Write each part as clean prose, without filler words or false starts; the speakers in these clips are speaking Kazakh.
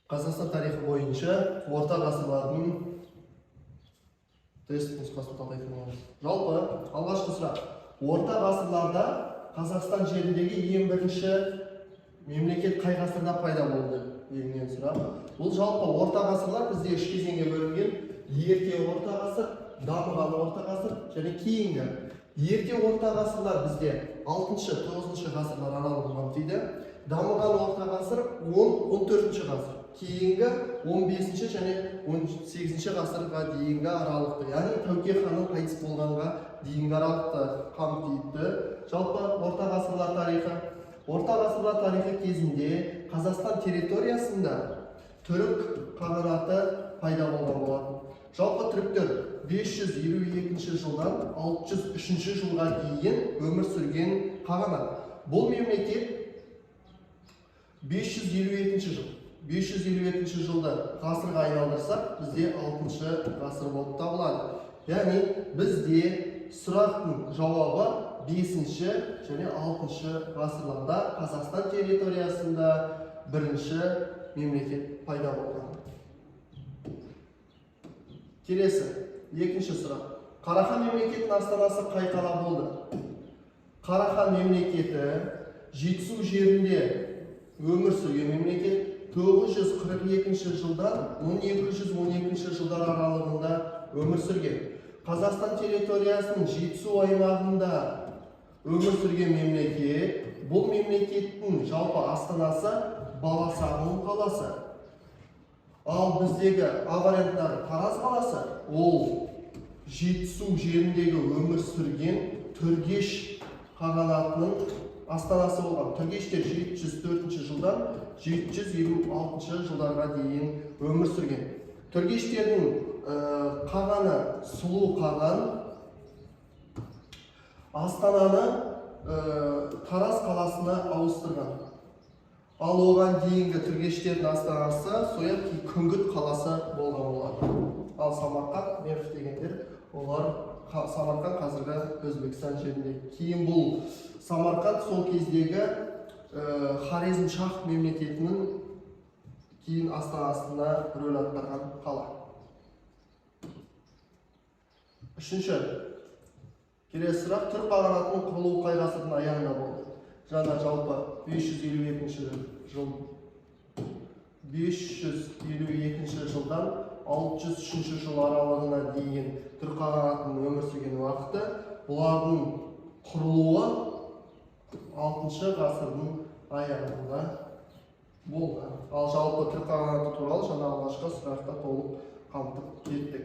Қазақстан тарихы бойынша орта ғасырлардың тест нұсқасын талдайтын боламыз. Жалпы, алғашқы сұрақ. Орта ғасырларда Қазақстан жеріндегі ең бірінші мемлекет қай ғасырда пайда болды деген сұрақ. Бұл жалпы орта ғасырлар бізде үш кезеңге бөлінген. Ерте орта ғасыр, дамыған орта ғасыр және кейінгі. Ерте орта ғасырлар бізде 6-9 ғасырлар аралығын қамтиды. Дамыған орта ғасыр 10-14 ғасыр. Кейінгі 15 және 18 ғасырға дейінгі аралықты, яғни Тәуке ханның қайтыс болғанға дейінгі аралықты қамтиды. Жалпы орта ғасырлар тарихы. Орта ғасырлар тарихы кезінде Қазақстан территориясында түрік қағанаты пайда болған болатын. Жалпы түріктер 552 жылдан 603 жылға дейін өмір сүрген қағанат. Бұл мемлекет 552 жылды ғасырға айналдырсақ, бізде 6 ғасыр болып табылады. Яғни бізде сұрақтың жауабы 5 және 6 ғасырларда Қазақстан территориясында бірінші мемлекет пайда болған. Келесі, екінші сұрақ. Қарахан мемлекетінің астанасы қай қала болды? Қарахан мемлекеті Жетісу жерінде өмір сүрген мемлекет. 942 жылдан 1212 жылдар аралығында өмір сүрген. Қазақстан территориясының Жетісу аймағында өмір сүрген мемлекет. Бұл мемлекеттің жалпы астанасы Баласағұн қаласы. Ал біздегі А вариантындағы Тараз қаласы ол Жетісу жеріндегі өмір сүрген Түргеш қағанатының астанасы болған. Түргештер 704 жылдан 726 жылдарға дейін өмір сүрген. Түргештердің қағаны Сұлу қаған астананы Тараз қаласына ауыстырған. Ал оған дейінгі түргештердің астанасы Сояқи Күнгіт қаласы болған болады. Ал Самарқанд, Мерв дегендер, олар Самарқанд қазіргі Өзбекстан жерінде. Кейін бұл Самарқанд сол кездегі Хорезм Шах мемлекетінің кейін астанасына рөл атқарған қала. Үшінші. Келесі сұрақ. Түрік қағанатының құрылуы қай ғасырдың аяғында болды? Жаңа жалпы 552 жыл. 552 жылдан 603 жыл аралығына дейін түрік қағанатының өмір сүрген уақыты. Бұлардың құрылуы 6 ғасырдың аяғында болған. Ал жалпы түрік қағанаты туралы жаңа алғашқы сұрақта толық қамтып кеттік.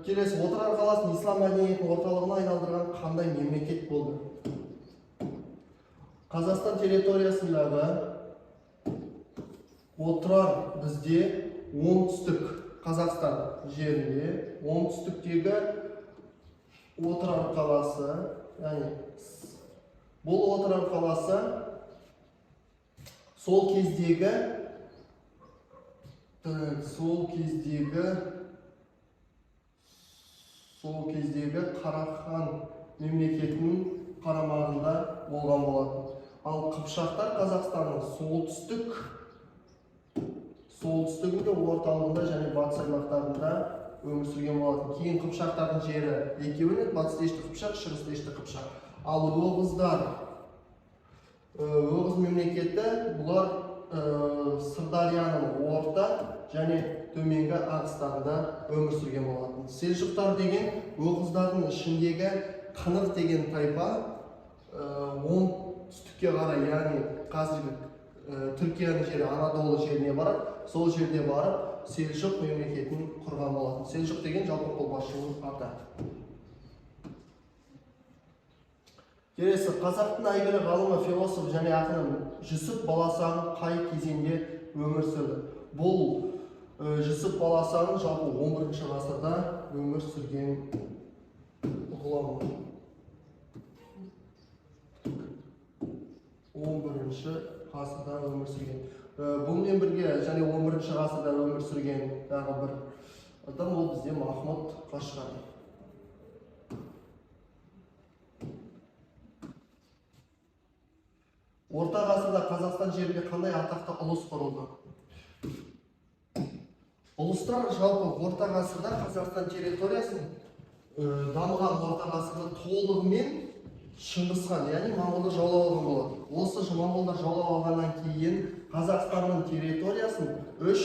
Келесі, Отырар қаласын ислам мәдениетінің орталығына айналдырған қандай мемлекет болды? Қазақстан территориясындағы Отырар бізде оңтүстік Қазақстан жерінде, оңтүстіктегі Отырар қаласы, яғни бұл Отырар қаласы сол кездегі Қарахан мемлекетінің қарамағында болған болатын. Ал Қыпшақтар Қазақстанның солтүстігінде, орталығында және батыс аймақтарында өмір сүрген болатын. Кейін Қыпшақтардың жері екеуінен батыс дешті Қыпшақ, шығыс дешті Қыпшақ. Ал Оғыз мемлекеті бұлар Сырдарияның орта және төменгі ағыстарында өмір сүрген болатын. Селжұқтар деген Оғыздардың ішіндегі Қынық деген тайпа оңтүстікке қарай, яғни қазіргі Түркияның жері Анадолы жеріне барып, сол жерде барып Селжұқ мемлекетін құрған болатын. Селжұқ деген жалпы қолбасшының аты. Келесі, қазақтың әйгілі ғалымы, философ және ақыны Жүсіп Баласағұн қай кезеңде өмір сүрді? Бұл Жүсіп Баласағұн жалпы 11 ғасырда өмір сүрген ғалым. 11 ғасырда өмір сүрген. Бұнымен бірге және 11 ғасырда өмір сүрген тағы бір адам, ол бізде Махмұд Қашғари. 11 Орта ғасырда Қазақстан жерінде қандай атақты ұлыс құрылды? Ұлыстар жалпы орта ғасырда Қазақстан территориясын дамыған орта ғасырда толығымен Шыңғыс хан, яғни моңғолдар жаулап алған болады. Осы моңғолдар жаулап алғаннан кейін Қазақстанның территориясын үш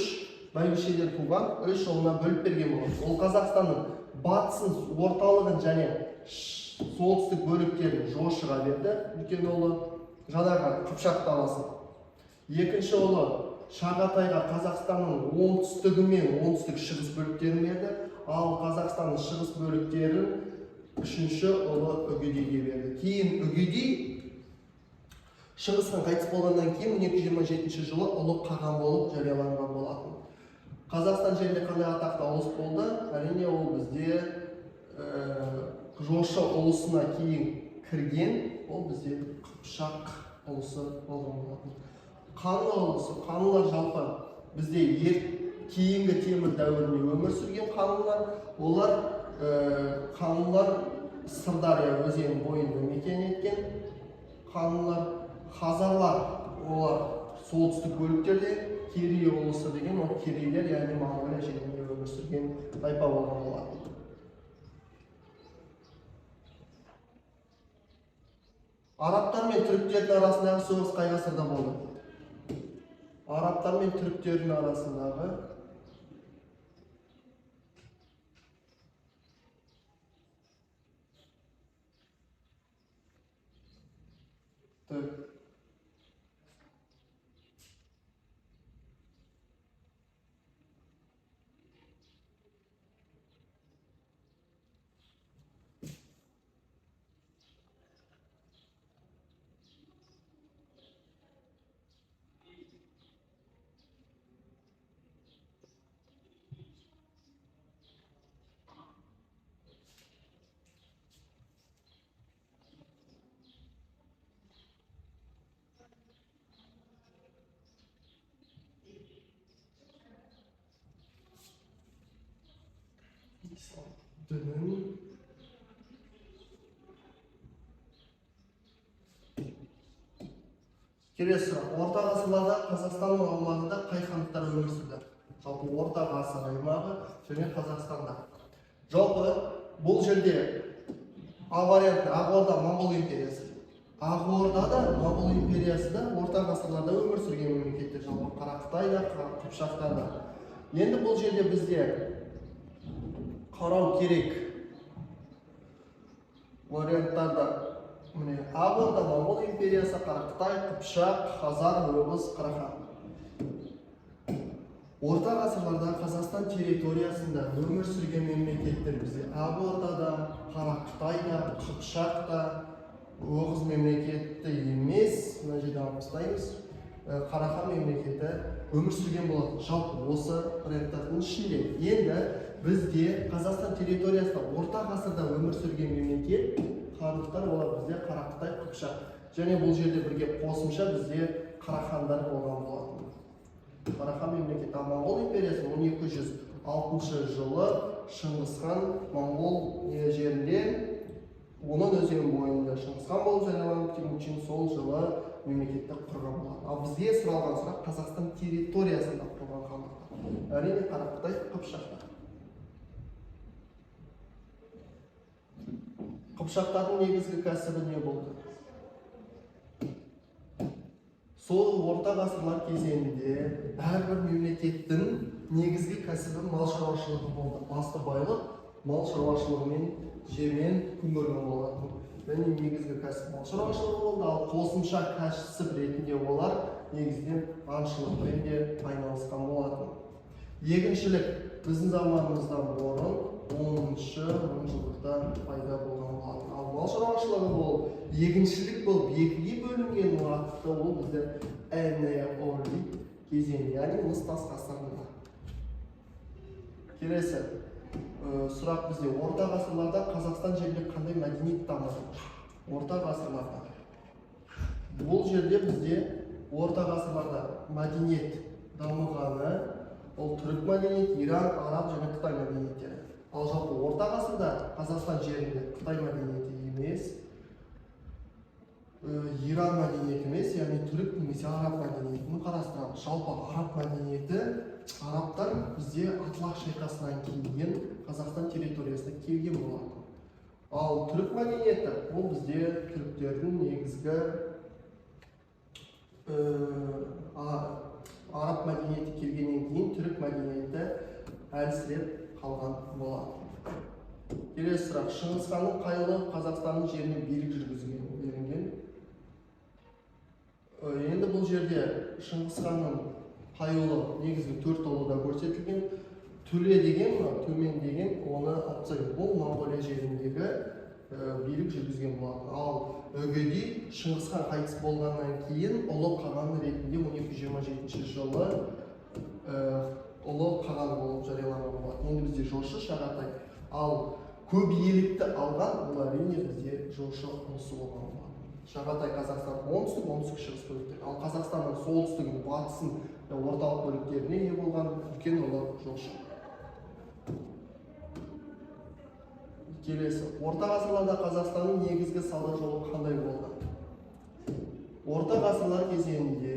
бәйбішеден туған үш ұлына бөліп берген болады. Ол Қазақстанның батысын, орталығын және солтүстік бөліктерін Жошыға берді, үлкен ұлы, жаңағы Қыпшақ даласын. Екінші ұлы Шағатайға Қазақстанның оңтүстігі мен оңтүстік шығыс бөліктерін берді, ал Қазақстанның шығыс бөліктерін үшінші ұлы Үгедейге берді. Кейін Үгедей Шыңғыс хан қайтыс болғаннан кейін 1227 жылы ұлы қаған болып жарияланған болатын. Қазақстан жерінде қандай атақты ұлыс болды? Әрине ол бізде Жошы ұлысына кейін кірген, ол бізде Қыпшақ ұлысы болған болатын. Қанлы ұлысы, қанлылар жалпы бізде кейінгі темір дәуірінде өмір сүрген қанлылар. Олар қанлылар Сырдария өзенінің бойында мекен еткен қанлылар. Хазарлар, олар солтүстік бөліктерде, Керей ұлысы деген, ол керейлер, яғни Монғолия жерінде өмір сүрген тайпа болған болатын. Арабтар мен түріктердің арасындағы соғыс қай ғасырда болды? Арабтар мен түріктердің арасындағы дінін келесі сұрақ. Орта ғасырларда Қазақстанның аумағында қай хандықтар өмір сүрді? Жалпы орта ғасыр аймағы және Қазақстанда. Жалпы бұл жерде А варианты Ақ Орда Моңғол империясы. Ақ Орда да Моңғол империясы да орта ғасырларда өмір сүрген мемлекеттер. Жалпы Қарақытай да, Қыпшақтар да. Енді бұл жерде бізде қарау керек варианттарда Ақ Орда Моңғол империясы, Қарақытай, Қыпшақ, Хазар, Оғыз, Қарахан. Орта ғасырларда Қазақстан территориясында өмір сүрген мемлекеттер бізде Ақ Ордада, Қарақытайда, Қыпшақта, Оғыз мемлекеті емес, мына жерде алып тастаймыз, Қарахан мемлекеті өмір сүрген болады. Жалпы осы варианттардың ішінде. Енді бізде Қазақстан территориясында орта ғасырда өмір сүрген мемлекет хандықтар олар бізде Қарақытай, Қыпшақ. Және бұл жерде бірге қосымша бізде Қарахандар болған болатын. Қарахан мемлекеті. Моңғол империясы 1206 жылы Шыңғыс хан Моңғол жерінде оның өзен бойында Шыңғыс хан болып жарияланып, Темучин сол жылы мемлекетті құрған болатын. Ал бізге сұралған сұрақ Қазақстан территориясында құрған хандықтар. Әрине Қарақытай, Қыпшақтар. Қыпшақтардың негізгі кәсібі не болды? Сол орта ғасырлар кезеңінде әрбір мемлекеттің негізгі кәсібі мал шаруашылығы болды. Басты байлық мал шаруашылығы мен жермен күн көрген болатын. Және негізгі кәсіп мал шаруашылығы болды, ал қосымша кәсіп ретінде олар негізінен аңшылықпен де айналысқан болатын. Егіншілік біздің заманымыздан бұрын 10-шы жылдықта пайда болған болатын. Ал мал шаруашылығы болып, егіншілік болып екіге бөлінген уақытта ол бізде энеолит кезеңі, яғни мыс тас ғасырында. Келесі сұрақ бізде орта ғасырларда Қазақстан жерінде қандай мәдениет дамыды? Орта ғасырларда. Бұл жерде бізде орта ғасырларда мәдениет дамығаны ол түрік мәдениет, Иран, Араб және Қытай мәдениеттері. Ал жалпы орта ғасырда Қазақстан жерінде Қытай мәдениеті емес, Иран мәдениеті емес, яғни түрік немесе араб мәдениетін қарастырамыз. Жалпы араб мәдениеті, арабтар бізде Атлах шайқасынан кейін Қазақстан территориясына келген болатын. Ал түрік мәдениеті, ол бізде түріктердің негізгі араб мәдениеті келгеннен кейін түрік мәдениеті әлсіреп қалған болатын. Келесі сұрақ: Шыңғыс ханның қай ұлы Қазақстанның жеріне билік жүргізген делінген. Енді бұл жерде Шыңғыс ханның қай ұлы, негізгі 4 ұлы да көрсетілген. Төле деген, төмен деген, оны алып бұл Монғолия жеріндегі билік жүргізген болатын. Ал Үгедей Шыңғыс хан қайтыс болғаннан кейін ұлы қаған ретінде 1227 жылы ұлы қаған болып жарияланған болатын. Енді бізде жошы Шағатай. Ал көп иелікті алған, бұл әрине бізде жошы ұлысы болған болатын. Шағатай Қазақстан оңтүстік шығыс бөліктері. Ал Қазақстанның солтүстігін, батысын, орталық бөліктеріне ие болған үлкен ұлы жошы. Келесі: орта ғасырларда Қазақстанның негізгі сауда жолы қандай болды? Орта ғасырлар кезеңінде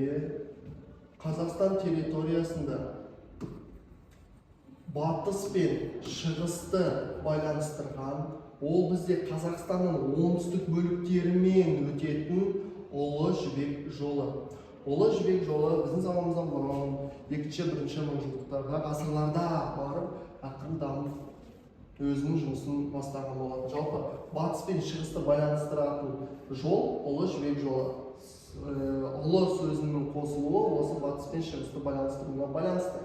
Қазақстан территориясында батыс пен шығысты байланыстырған, ол бізде Қазақстанның оңтүстік бөліктерімен өтетін Ұлы Жібек жолы. Ұлы Жібек жолы біздің заманымыздан бұрын 2-1 мыңжылдықтарда ғасырларда барып, ақырын дамып өзінің жұмысын бастаған болатын. Жалпы батыс пен шығысты байланыстыратын жол Ұлы Жібек жолы. Ұлы сөзінің қосылуы осы батыс пен шығысты байланыстыруына байланысты.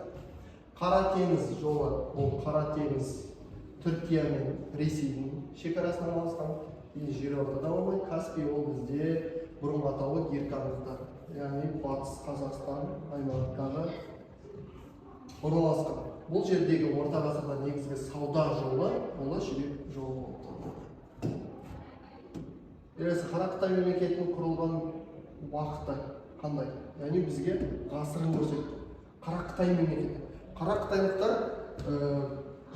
Қара теңіз жолы, ол Қара теңіз Түркия мен Ресейдің шекарасынан алысқан, жерортада болмай. Каспий ол бізде бұрынғы атауы Геркандықтар, яғни батыс Қазақстан аймағындағы орналасқан. Бұл жердегі орта ғасырда негізгі сауда жолы Ұлы Жібек жолы болды. Қара Қытай мемлекетінің құрылған уақыты қандай? Яғни бізге ғасырын көрсетті. Қара Қытай мемлекеті. Қара қытайлықтар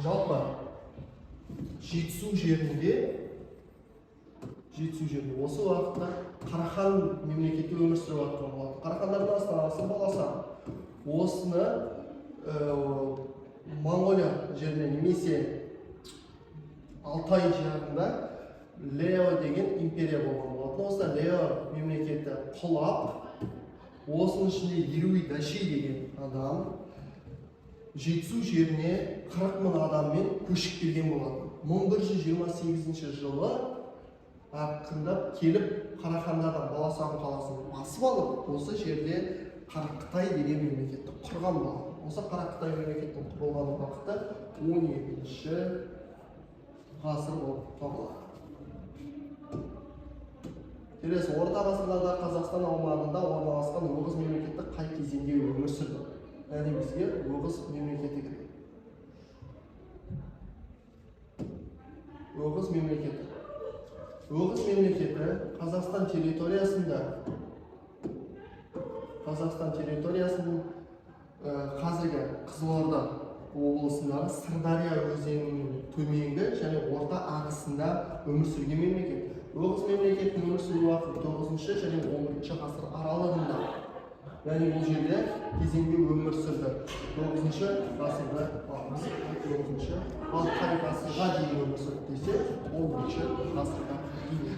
жалпы Жетісу жерінде осы уақытта Қарахан мемлекеті өмір сүріп жатқан болады. Қарахандардың астанасы Баласан. Осыны Монғолия жеріне немесе Алтай жағында Лео деген империя болған болатын. Осыда Лео мемлекеті құлап, осының ішінде Еруи Даши деген адам Жетісу жеріне 40 мың адаммен көшіп келген болатын. 1128 жылы ақырындап келіп Қарахандардан Баласан қаласын басып алып, осы жерде Қара Қытай деген мемлекетті құрған болатын. Осы Қара Қытай мемлекеттің құрылған уақыты 12-ші ғасыр болып табылады. Келесі: орта ғасырларда Қазақстан аумағында орналасқан Оғыз мемлекеті қай кезеңде өмір сүрді? Яғни бізге Оғыз мемлекеті керек. Оғыз мемлекеті Қазақстан территориясының қазіргі Қызылорда облысындағы Сырдария өзенінің төменгі және орта ағысында өмір сүрген мемлекет. Оғыз мемлекетінің өмір сүру уақыты 9-шы және 11-ші ғасыр аралығында. Яғни бұл жерде кезеңде өмір сүрді. 9-шы ғасырда, 9-шы, ал қай ғасырға дейін өмір сүрді десе, 11-ші ғасырға дейін.